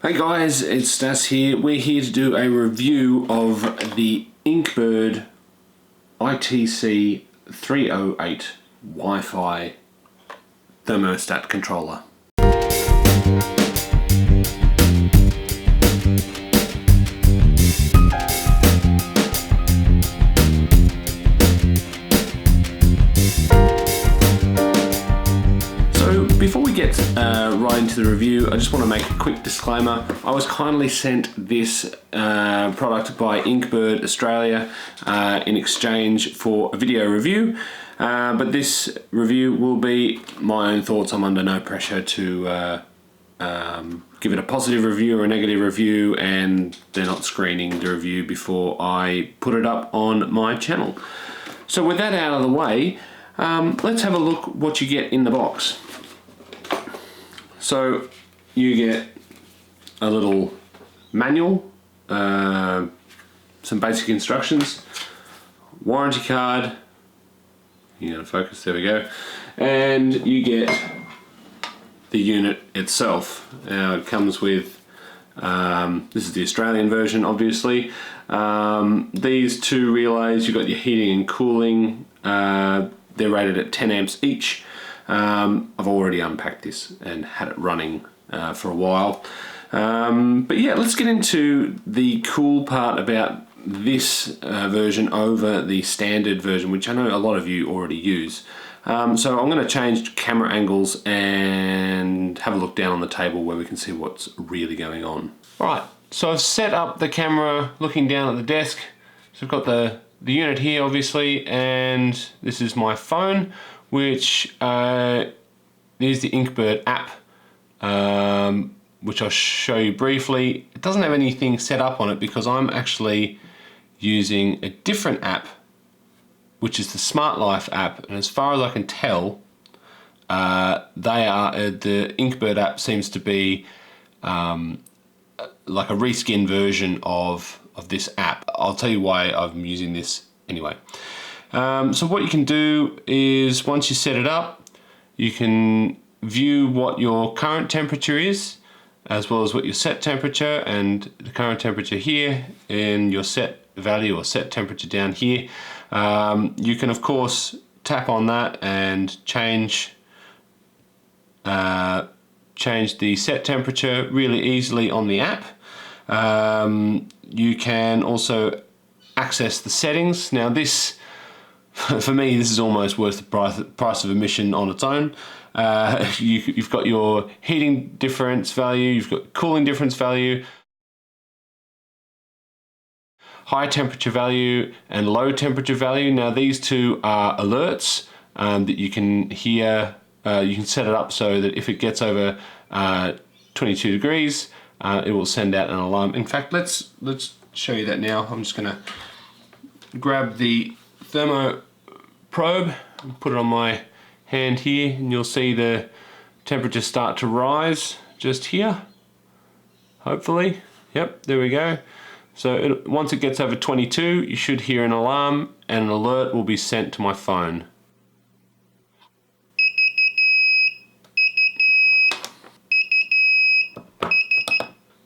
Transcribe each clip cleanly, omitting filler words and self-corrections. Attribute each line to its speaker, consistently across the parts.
Speaker 1: Hey guys, it's Stas here. We're here to do a review of the Inkbird ITC 308 Wi-Fi thermostat controller. Before we get right into the review, I just want to make a quick disclaimer. I was kindly sent this product by Inkbird Australia in exchange for a video review, but this review will be my own thoughts. I'm under no pressure to give it a positive review or a negative review, and they're not screening the review before I put it up on my channel. So with that out of the way, let's have a look what you get in the box. So you get a little manual, some basic instructions, warranty card, you're going to focus, there we go, and you get the unit itself. Now it comes with, this is the Australian version obviously, these two relays, you've got your heating and cooling, they're rated at 10 amps each. I've already unpacked this and had it running for a while. But yeah, let's get into the cool part about this version over the standard version, which I know a lot of you already use. So I'm going to change camera angles and have a look down on the table where we can see what's really going on. Alright, so I've set up the camera looking down at the desk. So I've got the unit here obviously, and this is my phone, which is the Inkbird app, which I'll show you briefly. It doesn't have anything set up on it because I'm actually using a different app, which is the Smart Life app, and as far as I can tell, the Inkbird app seems to be like a reskin version of this app. I'll tell you why I'm using this anyway. So what you can do is, once you set it up, you can view what your current temperature is, as well as what your set temperature, and the current temperature here, and your set value or set temperature down here. You can of course tap on that and change the set temperature really easily on the app. You can also access the settings. Now this, for me, this is almost worth the price of admission on its own. You've got your heating difference value, you've got cooling difference value, high temperature value and low temperature value. Now these two are alerts that you can hear. You can set it up so that if it gets over 22 degrees, it will send out an alarm. In fact, let's show you that now. I'm just going to grab the thermo probe and put it on my hand here, and you'll see the temperature start to rise just here, hopefully. Yep, there we go. So once it gets over 22, you should hear an alarm and an alert will be sent to my phone.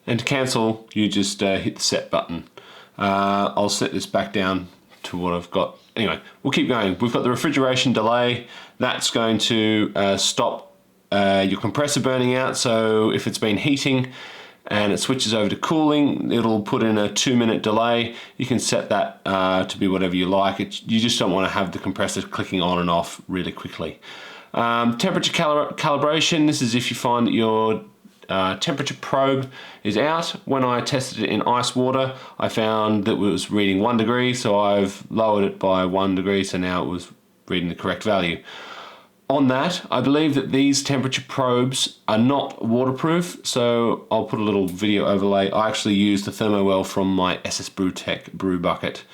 Speaker 1: And to cancel, you just hit the set button. I'll set this back down to what I've got. Anyway, we'll keep going. We've got the refrigeration delay. That's going to stop your compressor burning out. So if it's been heating and it switches over to cooling, it'll put in a 2-minute delay. You can set that to be whatever you like. You just don't want to have the compressor clicking on and off really quickly. Temperature calibration. This is if you find that your temperature probe is out. When I tested it in ice water, I found that it was reading 1 degree, so I've lowered it by 1 degree, so now it was reading the correct value. On that, I believe that these temperature probes are not waterproof, so I'll put a little video overlay. I actually used the Thermowell from my SS Brewtech brew bucket.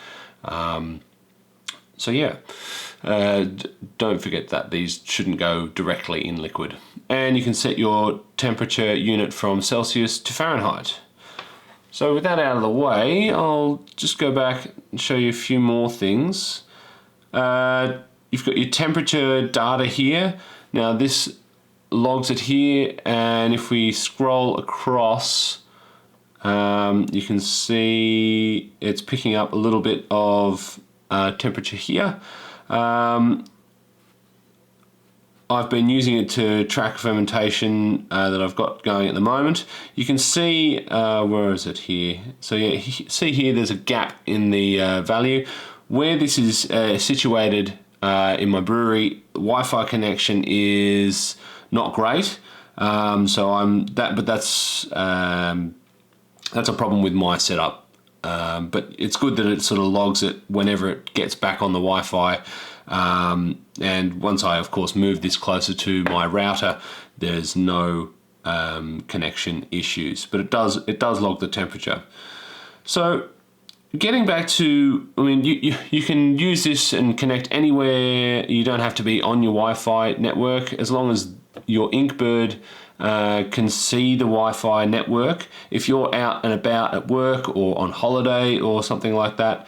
Speaker 1: So yeah, don't forget that these shouldn't go directly in liquid. And you can set your temperature unit from Celsius to Fahrenheit. So with that out of the way, I'll just go back and show you a few more things. You've got your temperature data here. Now this logs it here, and if we scroll across, You can see it's picking up a little bit of temperature here. I've been using it to track fermentation that I've got going at the moment. You can see, where is it here? So yeah, see here there's a gap in the value. Where this is situated in my brewery, Wi-Fi connection is not great. But that's a problem with my setup. But it's good that it sort of logs it whenever it gets back on the Wi-Fi. And once I, of course, move this closer to my router, there's no connection issues. But it does log the temperature. So getting back to, I mean, you can use this and connect anywhere. You don't have to be on your Wi-Fi network as long as your Inkbird can see the Wi-Fi network. If you're out and about at work or on holiday or something like that,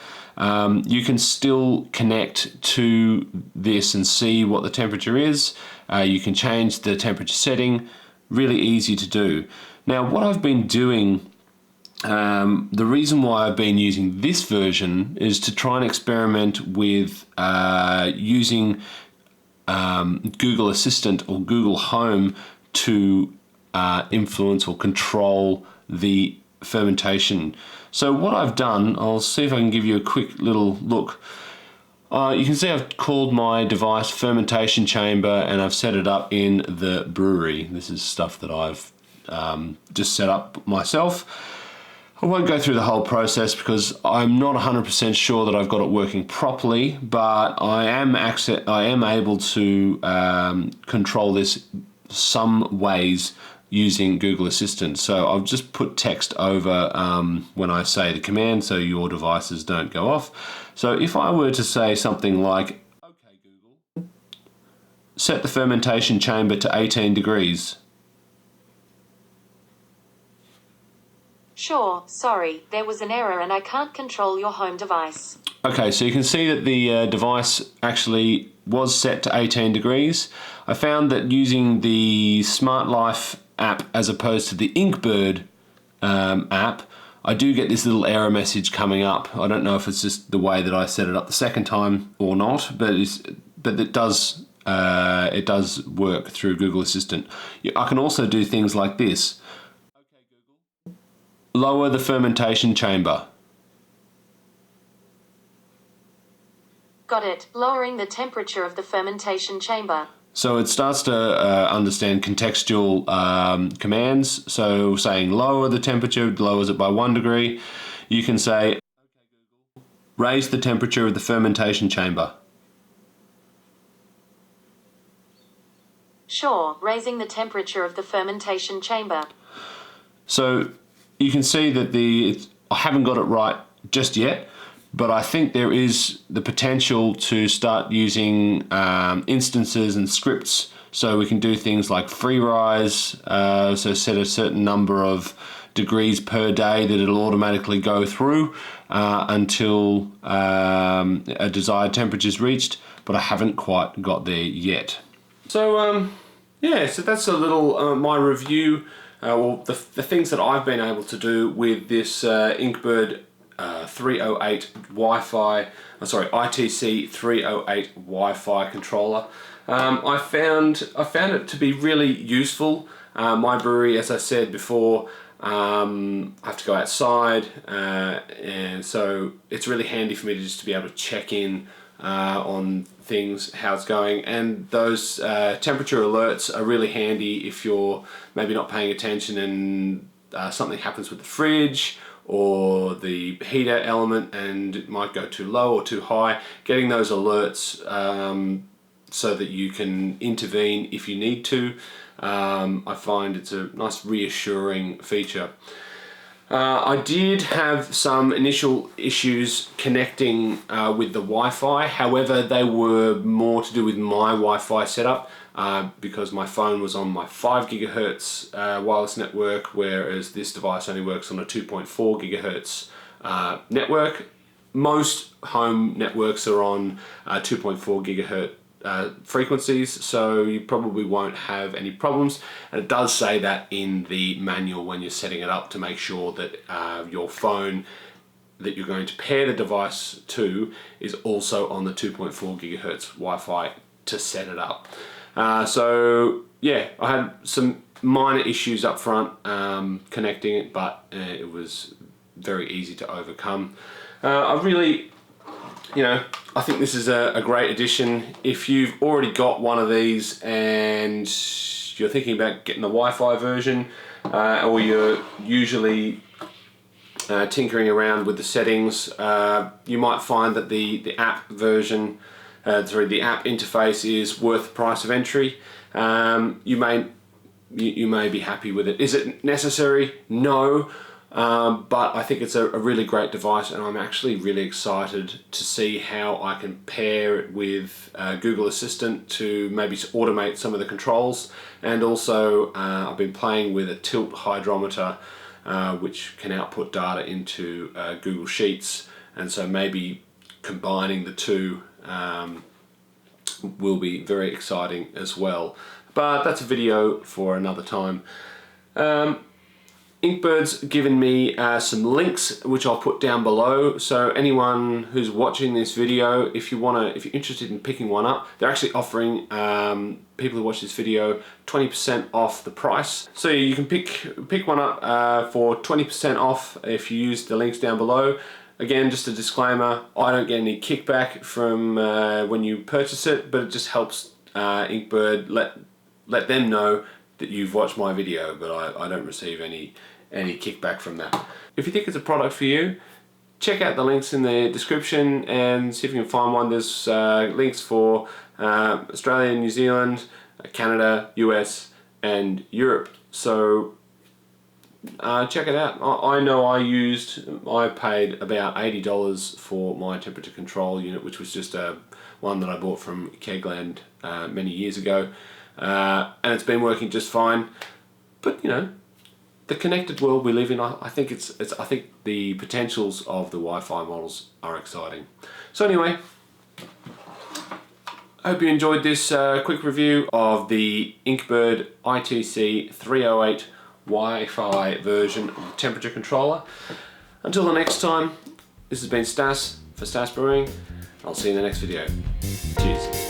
Speaker 1: you can still connect to this and see what the temperature is. You can change the temperature setting. Really easy to do. Now, what I've been doing, the reason why I've been using this version is to try and experiment with using Google Assistant or Google Home to influence or control the fermentation. So what I've done, I'll see if I can give you a quick little look. You can see I've called my device fermentation chamber and I've set it up in the brewery. This is stuff that I've just set up myself. I won't go through the whole process because I'm not 100% sure that I've got it working properly, but I am able to control this some ways using Google Assistant. So I've just put text over when I say the command so your devices don't go off. So if I were to say something like, "Okay Google, set the fermentation chamber to 18 degrees.
Speaker 2: Sure, sorry, there was an error and I can't control your home device.
Speaker 1: Okay, so you can see that the device actually was set to 18 degrees. I found that using the Smart Life app as opposed to the Inkbird app, I do get this little error message coming up. I don't know if it's just the way that I set it up the second time or not, but it does work through Google Assistant. I can also do things like this. Okay, Google, lower the fermentation chamber.
Speaker 2: Got it. Lowering the temperature of the fermentation chamber.
Speaker 1: So it starts to understand contextual commands. So saying lower the temperature lowers it by 1 degree. You can say, okay, Google, raise the temperature of the fermentation chamber.
Speaker 2: Sure, raising the temperature of the fermentation chamber.
Speaker 1: So you can see that I haven't got it right just yet, but I think there is the potential to start using instances and scripts so we can do things like free rise, so set a certain number of degrees per day that it'll automatically go through until a desired temperature is reached, but I haven't quite got there yet. So yeah, so that's a little my review, the things that I've been able to do with this Inkbird 308 Wi-Fi, ITC 308 Wi-Fi controller. I found it to be really useful. My brewery, as I said before, I have to go outside, and so it's really handy for me to be able to check in on things, how it's going, and those temperature alerts are really handy if you're maybe not paying attention and something happens with the fridge or the heater element and it might go too low or too high. Getting those alerts so that you can intervene if you need to, I find it's a nice reassuring feature. I did have some initial issues connecting with the Wi-Fi, however they were more to do with my Wi-Fi setup because my phone was on my 5 gigahertz wireless network, whereas this device only works on a 2.4 gigahertz network. Most home networks are on 2.4 gigahertz frequencies, so you probably won't have any problems. And it does say that in the manual when you're setting it up, to make sure that your phone that you're going to pair the device to is also on the 2.4 gigahertz Wi-Fi to set it up. So yeah, I had some minor issues up front connecting it, but it was very easy to overcome. I really, I think this is a great addition. If you've already got one of these and you're thinking about getting the Wi-Fi version, or you're usually tinkering around with the settings, you might find that the app version, the app interface is worth the price of entry. You may be happy with it. Is it necessary? No. But I think it's a really great device, and I'm actually really excited to see how I can pair it with Google Assistant to maybe automate some of the controls. And also I've been playing with a tilt hydrometer, which can output data into Google Sheets, and so maybe combining the two will be very exciting as well. But that's a video for another time. Inkbird's given me some links which I'll put down below, so anyone who's watching this video, if you're interested in picking one up, they're actually offering people who watch this video 20% off the price. So you can pick one up for 20% off if you use the links down below. Again, just a disclaimer, I don't get any kickback from when you purchase it, but it just helps Inkbird let them know that you've watched my video, but I don't receive any kickback from that. If you think it's a product for you, check out the links in the description and see if you can find one. There's links for Australia, New Zealand, Canada, US and Europe, so check it out. I know I paid about $80 for my temperature control unit, which was just one that I bought from Kegland many years ago, and it's been working just fine. But the connected world we live in, I think I think the potentials of the Wi-Fi models are exciting. So anyway, I hope you enjoyed this quick review of the Inkbird ITC 308 Wi-Fi version of the temperature controller. Until the next time, this has been Stas for Stas Brewing. I'll see you in the next video. Cheers.